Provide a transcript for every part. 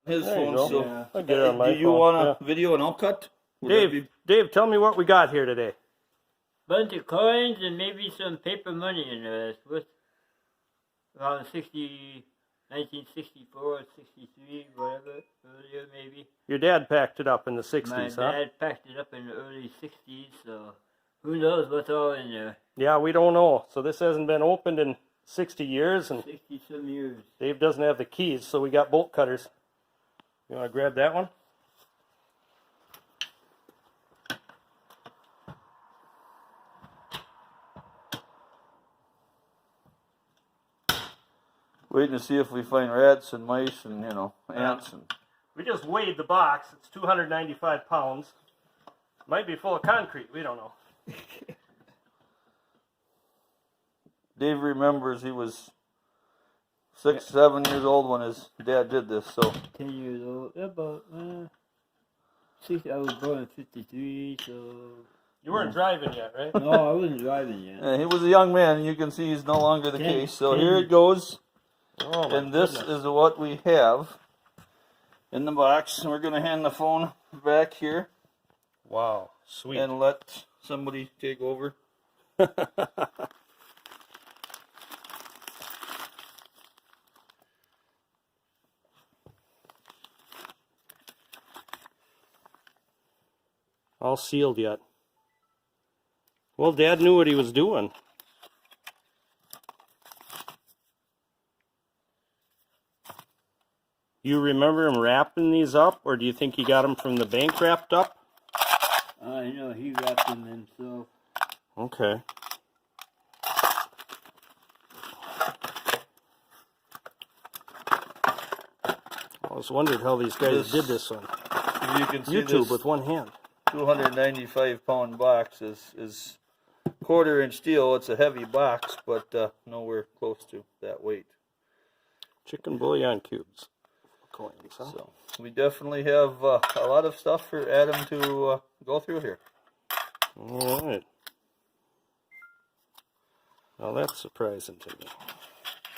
his There you phone. go. So, Yeah. I get it on my do you phone, want a video and I'll cut? Would that be- Dave, tell me what we got here today. Bunch of coins and maybe some paper money in there. It's worth around 1964, 63, whatever, earlier maybe. Your dad packed it up in the 60s, My huh? dad packed it up in the early 60s, so who knows what's all in there. Yeah, we don't know. So this hasn't been opened in 60 years, and 60-some years. Dave doesn't have the keys, so we got bolt cutters. You want to grab that one? Waiting to see if we find rats and mice and, you know, ants. And We just weighed the box. It's 295 pounds. Might be full of concrete. We don't know. Dave remembers he was 6, 7 years old when his dad did this. So 10 years old. About 6. I was born in 53, so. You weren't driving yet, right? No, I wasn't driving yet. he was a young man, and you can see he's no longer the case. So here it goes. Oh, And this is what we have in the box. And we're going to hand the phone back here. Wow, sweet. And let somebody take over. All sealed yet. Well, Dad knew what he was doing. You remember him wrapping these up, or do you think he got them from the bank wrapped up? I know, he wrapped them himself. Okay. I was wondering how these guys did this on You can see YouTube this with one hand. 295-pound box is quarter-inch steel. It's a heavy box, but nowhere close to that weight. Chicken bouillon cubes. Coins, huh? So we definitely have a lot of stuff for Adam to go through here. All right. Well, that's surprising to me.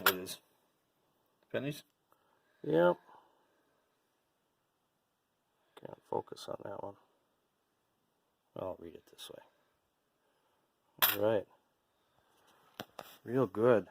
What is? Pennies? Yep. Can't focus on that one. I'll read it this way. All right. Real good.